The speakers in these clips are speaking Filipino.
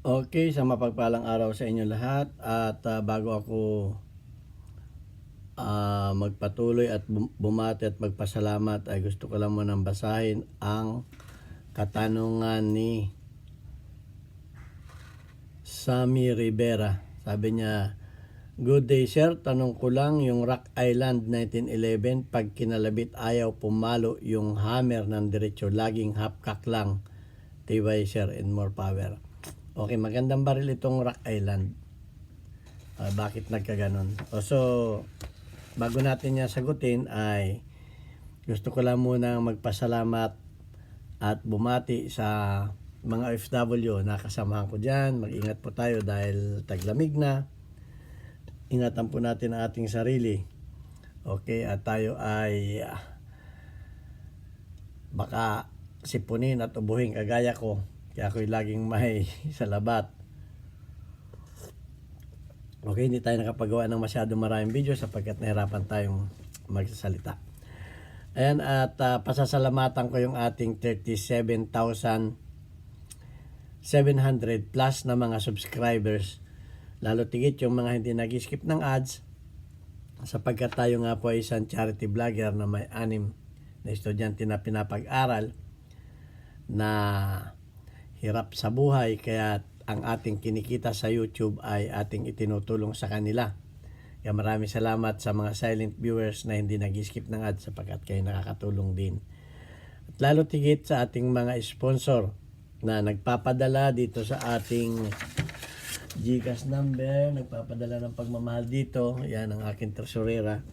Okay, sa mapagpalang araw sa inyo lahat at bago ako magpatuloy at bumati at magpasalamat ay gusto ko lang munang basahin ang katanungan ni Sammy Rivera. Sabi niya, "Good day sir, tanong ko lang yung Rock Island 1911 pag kinalabit ayaw pumalo yung hammer ng diretso, laging half-cock lang. Tibay sir and more power." Okay, magandang baril itong Rock Island. Bakit nagkaganon? So, bago natin niya sagutin ay gusto ko lang muna magpasalamat at bumati sa mga OFW na kasamahan ko dyan. Mag-ingat po tayo dahil taglamig na. Ingatan po natin ang ating sarili. Okay, at tayo ay baka sipunin at ubuhin kagaya ko. Kaya ako'y laging may salabat. Okay, hindi tayo nakapagawa ng masyado maraming video sapagkat nahirapan tayong magsasalita. Ayan, at pasasalamatan ko yung ating 37,700 plus na mga subscribers. Lalo tigit yung mga hindi nag-skip ng ads sapagkat tayo nga po ay isang charity vlogger na may 6 na estudyante na pinapag-aral na hirap sa buhay, kaya ang ating kinikita sa YouTube ay ating itinutulong sa kanila. Kaya maraming salamat sa mga silent viewers na hindi nag-skip ng ads sapagkat kayo nakakatulong din. At lalo tigit sa ating mga sponsor na nagpapadala dito sa ating GCash number, nagpapadala ng pagmamahal dito. Yan ang aking tresurera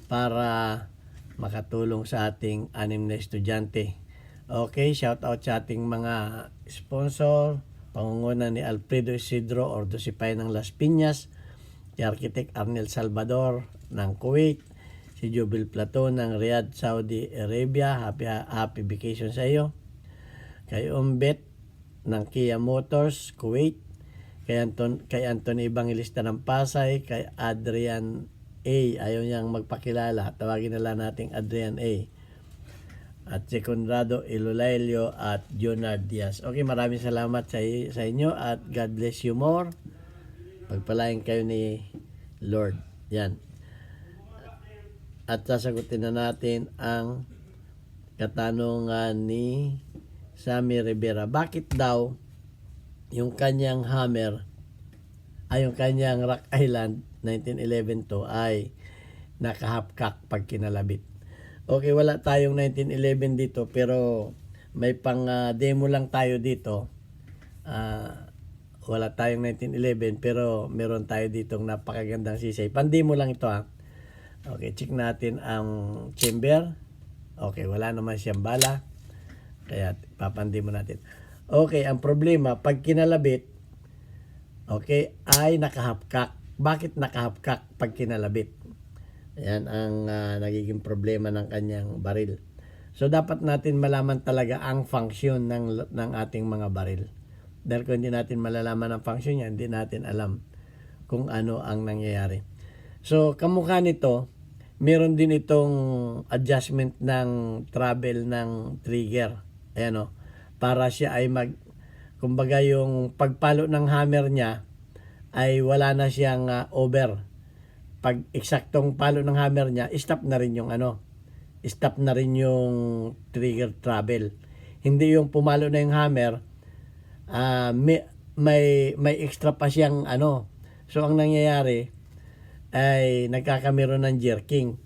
para makatulong sa ating 6 na estudyante. Okay, shout out sa ating mga sponsor, pangunguna ni Alfredo Isidro Ordosipay ng Las Piñas, si Architect Arnel Salvador ng Kuwait, si Jubil Platon ng Riyadh, Saudi Arabia. Happy vacation sa iyo. Kay Umbet ng Kia Motors, Kuwait, kay Anthony Evangelista ng Pasay, kay Adrian A. Ayaw niyang magpakilala, tawagin na lang nating Adrian A. At si Conrado Ilulailio at Jonard Diaz. Okay, maraming salamat sa inyo at God bless you more. Pagpalain kayo ni Lord. Yan. At sasagutin na natin ang katanungan ni Sammy Rivera. Bakit daw yung kanyang hammer ay yung kanyang Rock Island 1911 to ay naka-half-cock pag kinalabit? Okay, wala tayong 1911 dito pero may pang demo lang tayo dito. Wala tayong 1911 pero meron tayo ditong napakagandang sisay. Pandemo lang ito ha. Okay, check natin ang chamber. Okay, wala naman siyang bala. Kaya papandemo natin. Okay, ang problema pag kinalabit, okay, ay naka-half-cock. Bakit naka-half-cock pag kinalabit? Ayan ang nagiging problema ng kanyang baril. So dapat natin malaman talaga ang function ng ating mga baril. Dahil kung hindi natin malalaman ang function niya, hindi natin alam kung ano ang nangyayari. So kamukha nito, meron din itong adjustment ng travel ng trigger. Ayan o, para siya ay kumbaga yung pagpalo ng hammer niya ay wala na siyang over. Pag eksaktong palo ng hammer niya, stop na rin yung stop na rin yung trigger travel. Hindi yung pumalo na yung hammer, may extra pa siyang So ang nangyayari ay nagkakameron ng jerking.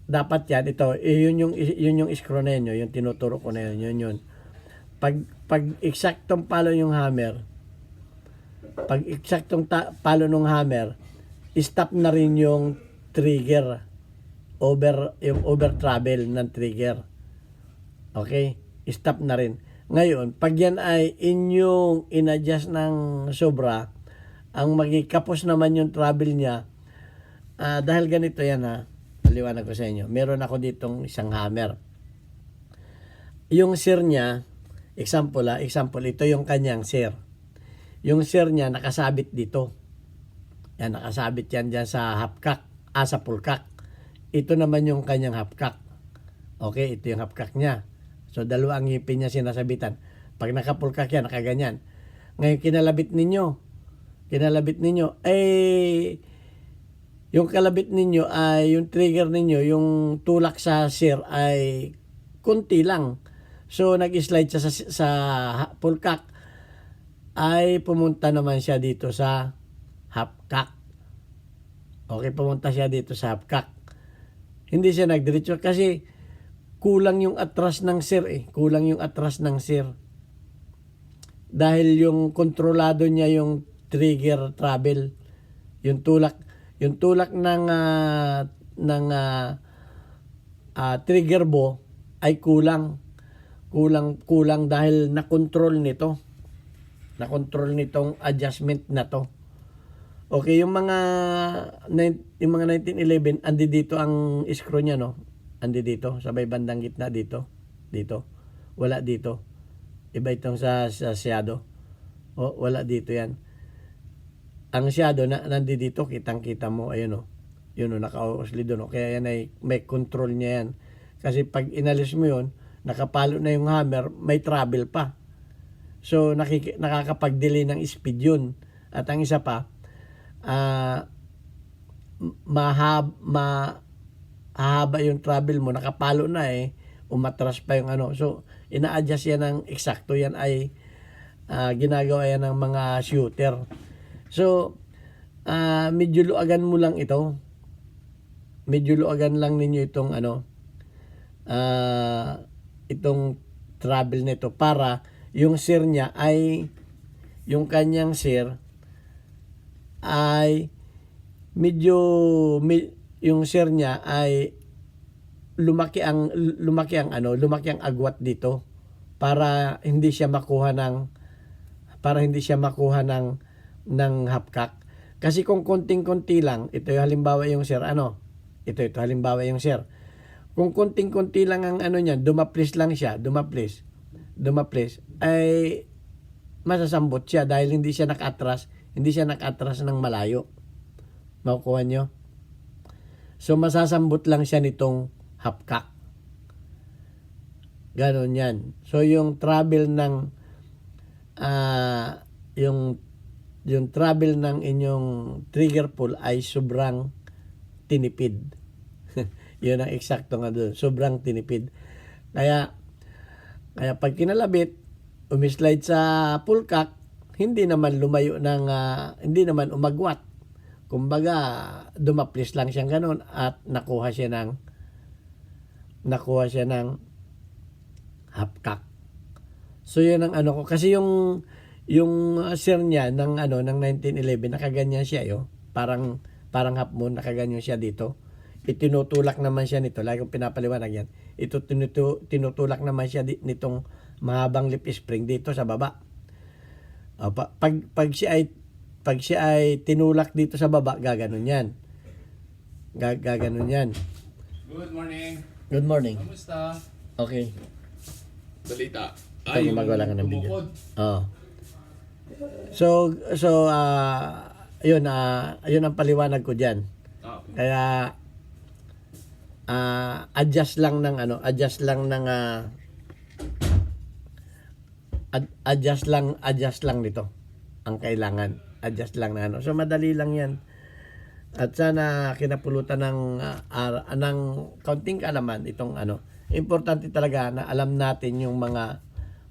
Dapat yan, ito, yun yung screw na yun, yung tinuturo ko na yun. Pag eksaktong palo yung hammer, pag eksaktong palo ng hammer, stop na rin yung trigger, yung over travel ng trigger. Okay, stop na rin. Ngayon, pag yan ay inyong in-adjust ng sobra, ang magikapos naman yung travel niya. Dahil ganito yan ha, paliwanag ko sa inyo. Meron ako ditong isang hammer. Yung sear niya, example, ito yung kanyang sear. Yung sear niya nakasabit dito. Yan, nakasabit yan dyan sa half-cock, sa full-cock. Ito naman yung kanyang half-cock. Okay, ito yung half-cock niya. So, dalawang ngipin niya sinasabitan. Pag naka-full-cock yan, nakaganyan. Ngayon kinalabit ninyo, yung kalabit ninyo ay, yung trigger ninyo, yung tulak sa sir ay kunti lang. So, nag-slide siya sa full cock, ay pumunta naman siya dito sa half cock. Okay, pumunta siya dito sa half cock. Hindi siya nagdiretso kasi kulang yung atras ng sir Kulang yung atras ng sir. Dahil yung kontrolado niya yung trigger travel. Yung tulak ng trigger bow ay kulang dahil nakontrol nitong adjustment na to. Okay, yung mga 1911 andi dito ang screw niya, no? Andi dito sa may bandang gitna dito. Wala dito. Iba itong sa shadow. Wala dito yan. Ang shadow nandi dito, kitang-kita mo, ayun, oh. Yun, oh, naka-usli doon, oh. Kaya yan ay may control niya yan. Kasi pag inalis mo yun, nakapalo na yung hammer, may travel pa. So, nakakapag-delay ng speed yun. At ang isa pa, mahaba yung travel mo, nakapalo na umatras pa yung ano. So, ina-adjust yan ng eksakto. Yan ay ginagawa yan ng mga shooter. So, medyo luagan mo lang ito. Medyo luagan lang ninyo itong itong travel nito para yung sir niya ay, yung kanyang sir ay yung sir niya ay lumaki ang agwat dito para hindi siya makuha ng hapkak. Kasi kung konting-konti lang, ito yung halimbawa yung sir, ito halimbawa yung sir. Kung konting-konti lang ang niya, dumaplis lang siya, dumaplis, ay masasambot siya dahil hindi siya nakatras ng malayo. Makukuha nyo? So, masasambot lang siya nitong hapkak. Ganon yan. So, yung travel ng yung travel ng inyong trigger pull ay sobrang tinipid. Yun ang eksakto nga doon. Sobrang tinipid. Kaya pag kinalabit, umislide sa full cock, hindi naman lumayo hindi naman umagwat. Kumbaga, dumaplis lang siyang ganun at nakuha siya ng half cock. So, yun ang ko. Kasi yung sir niya ng 1911, nakaganyan siya, parang half moon, nakaganyan siya dito. Itinutulak naman siya nito, lagi kong pinapaliwanag yan. Ito tinutulak naman siya nitong mahabang lip spring dito sa baba. Pag siya ay tinulak dito sa baba, gaganon yan. Gaganon yan. Good morning. Good morning. Kamusta? Okay. Balita. Ito magawa lang ng video. tumukod. So ayun ang paliwanag ko diyan. Okay. Kaya adjust lang nito ang kailangan. Adjust lang na So madali lang 'yan. At sana kinapulutan ng kaunting kaalaman itong Importante talaga na alam natin yung mga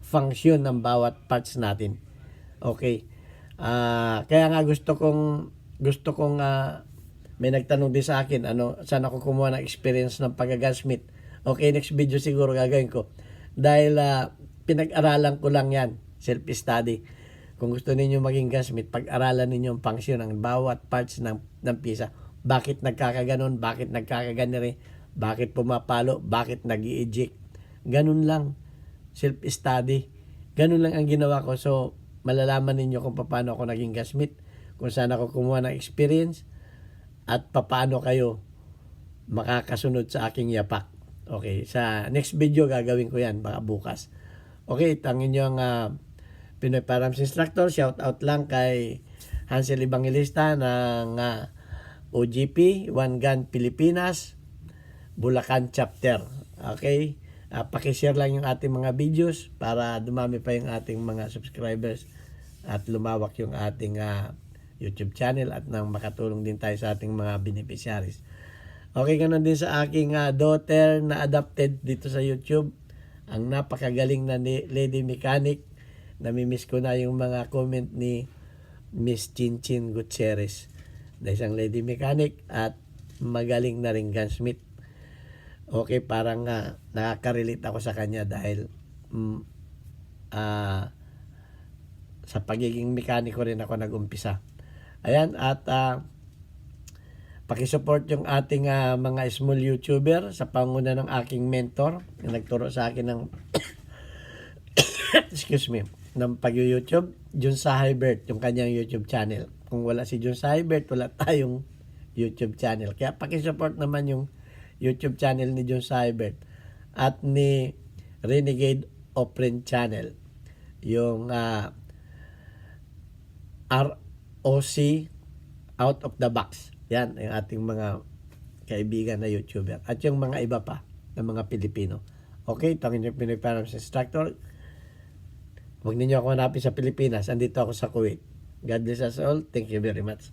function ng bawat parts natin. Okay. Kaya nga gusto kong may nagtanong din sa akin, saan ako kumuha ng experience ng pag-gunsmith. Okay, next video siguro gagawin ko. Dahil pinag-aralan ko lang yan, self-study. Kung gusto ninyo maging gunsmith, pag-aralan ninyo ang function ng bawat parts ng pisa. Bakit nagkakaganon, bakit nagkakaganire, bakit pumapalo, bakit nag-i-eject. Ganun lang, self-study. Ganun lang ang ginawa ko. So, malalaman ninyo kung paano ako naging gunsmith, kung saan ako kumuha ng experience, at paano kayo makakasunod sa aking yapak. Okay, sa next video gagawin ko yan, baka bukas. Okay, ito ang inyong Pinoy Firearms Instructor. Shout out lang kay Hansel Evangelista ng OGP, One Gun Pilipinas, Bulacan Chapter. Okay, pakishare lang yung ating mga videos para dumami pa yung ating mga subscribers. at lumawak yung ating YouTube channel at nang makatulong din tayo sa ating mga beneficiaries. Okay, ganun din sa aking daughter na adopted dito sa YouTube. Ang napakagaling na ni Lady Mechanic. Namimiss ko na yung mga comment ni Miss Chinchin Gutierrez na isang Lady Mechanic at magaling na rin gunsmith. Okay, parang nakaka-relate ako sa kanya dahil sa pagiging mekaniko rin ako nag-umpisa. Ayan, at pakisupport yung ating mga small YouTuber sa panguna ng aking mentor na nagturo sa akin ng excuse me, ng pag-YouTube, Jun Sahibert, yung kanyang YouTube channel. Kung wala si Jun Sahibert, wala tayong YouTube channel. Kaya pakisupport naman yung YouTube channel ni Jun Sahibert at ni Renegade Opren channel. Yung ROC Out of the Box. Yan, yung ating mga kaibigan na YouTuber. At yung mga iba pa na mga Pilipino. Okay, ito ang inyong Pinoy Firearms Instructor. Huwag ninyo ako hanapin sa Pilipinas. Andito ako sa Kuwait. God bless us all. Thank you very much.